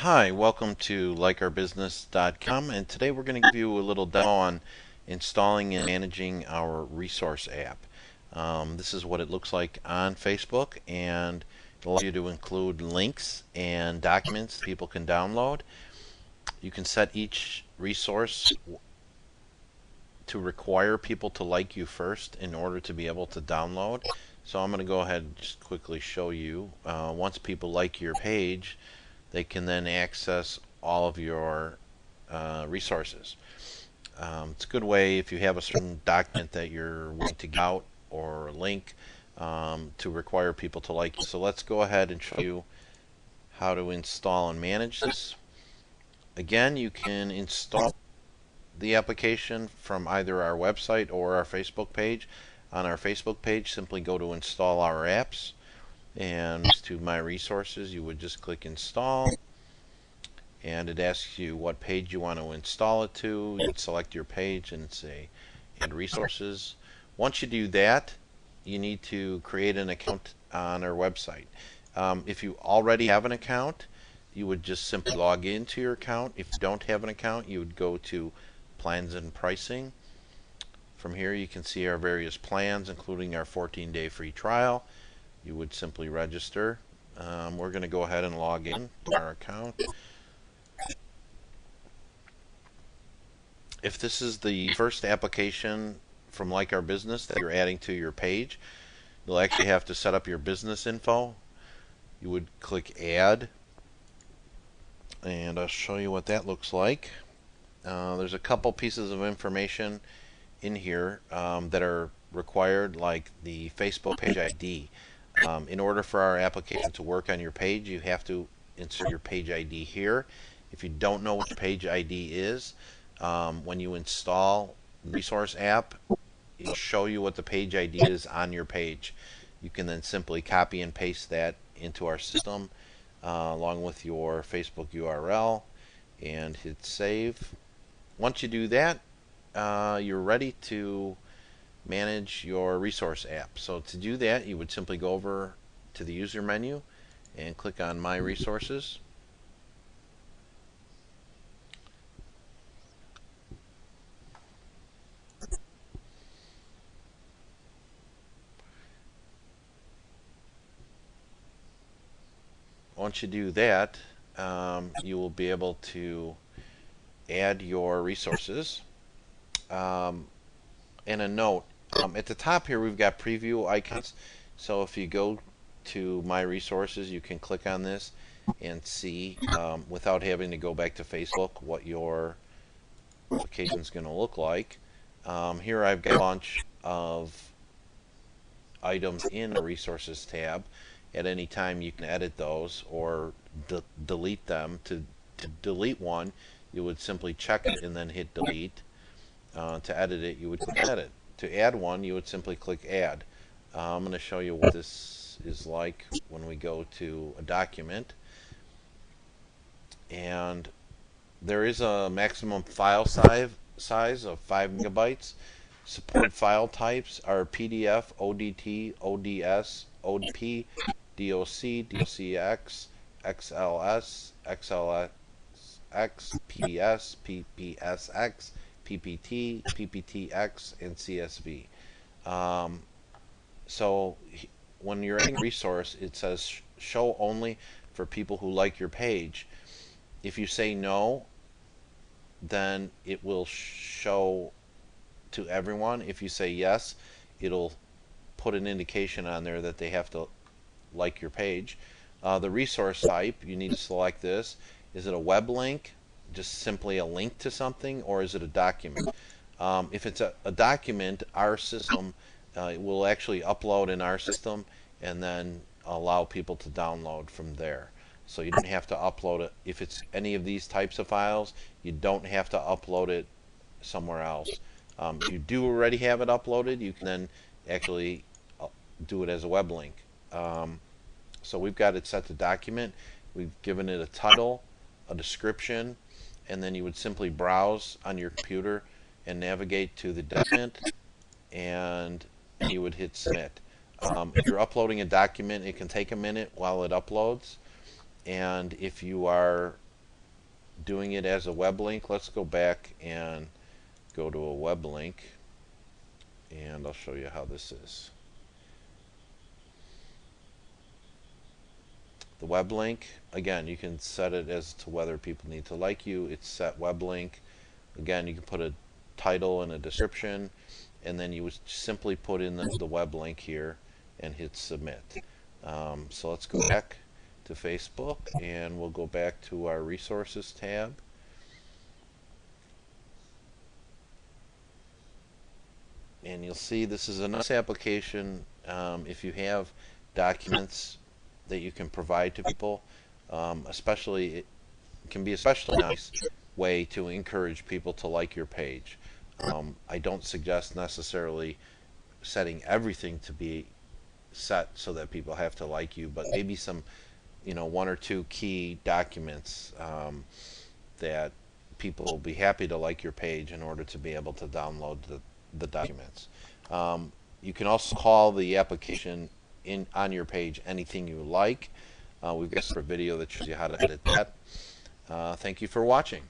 Hi, welcome to likeourbusiness.com, and today we're going to give you a little demo on installing and managing our resource app. This is what it looks like on Facebook, and it allows you to include links and documents people can download. You can set each resource to require people to like you first in order to be able to download. So I'm going to go ahead and just quickly show you. Once people like your page, they can then access all of your resources. It's a good way if you have a certain document that you're wanting to get out or a link to require people to like you. So let's go ahead and show you how to install and manage this. Again, you can install the application from either our website or our Facebook page. On our Facebook page, simply go to install our apps, and to my resources you would just click install, and it asks you what page you want to install it to. You select your page and say add resources. Once you do that, you need to create an account on our website. If you already have an account, you would just simply log into your account. If you don't have an account, you would go to plans and pricing. From here you can see our various plans, including our 14-day free trial. You would simply register. We're going to go ahead and log in to our account. If this is the first application from Like Our Business that you're adding to your page, you'll actually have to set up your business info. You would click add, and I'll show you what that looks like. There's a couple pieces of information in here that are required, like the Facebook page ID. In order for our application to work on your page, you have to insert your page ID here. If you don't know what your page ID is, when you install the resource app, it'll show you what the page ID is on your page. You can then simply copy and paste that into our system along with your Facebook URL and hit save. Once you do that, you're ready to manage your resource app. So to do that, you would simply go over to the user menu and click on My Resources. Once you do that, you will be able to add your resources. And a note, at the top here we've got preview icons. So if you go to My Resources, you can click on this and see, without having to go back to Facebook, what your application is going to look like. Here I've got a bunch of items in the Resources tab. At any time you can edit those or delete them. To delete one, you would simply check it and then hit delete. To edit it, you would click edit. To add one, you would simply click add. I'm going to show you what this is like when we go to a document. And there is a maximum file size of 5 megabytes. Supported file types are PDF, ODT, ODS, ODP, DOC, DOCX, XLS, XLSX, PBS, PPSX, PPT, PPTX, and CSV. So when you're adding a resource, it says show only for people who like your page. If you say no, then it will show to everyone. If you say yes, it'll put an indication on there that they have to like your page. The resource type, you need to select this. Is it a web link, just simply a link to something, or is it a document? If it's a document, our system will actually upload in our system and then allow people to download from there. So you don't have to upload it. If it's any of these types of files, you don't have to upload it somewhere else. If you do already have it uploaded, you can then actually do it as a web link. So we've got it set to document. We've given it a title, a description, and then you would simply browse on your computer and navigate to the document, and you would hit submit. If you're uploading a document, it can take a minute while it uploads, and if you are doing it as a web link, let's go back and go to a web link, and I'll show you how this is. The web link, again, you can set it as to whether people need to like you. It's set web link. Again, you can put a title and a description, and then you would simply put in the web link here and hit submit. So let's go back to Facebook, and we'll go back to our resources tab. And you'll see this is a nice application if you have documents that you can provide to people. Especially, it can be especially nice way to encourage people to like your page. I don't suggest necessarily setting everything to be set so that people have to like you, but maybe some, one or two key documents that people will be happy to like your page in order to be able to download the documents. You can also call the application on your page anything you like. We've got a video that shows you how to edit that. Thank you for watching.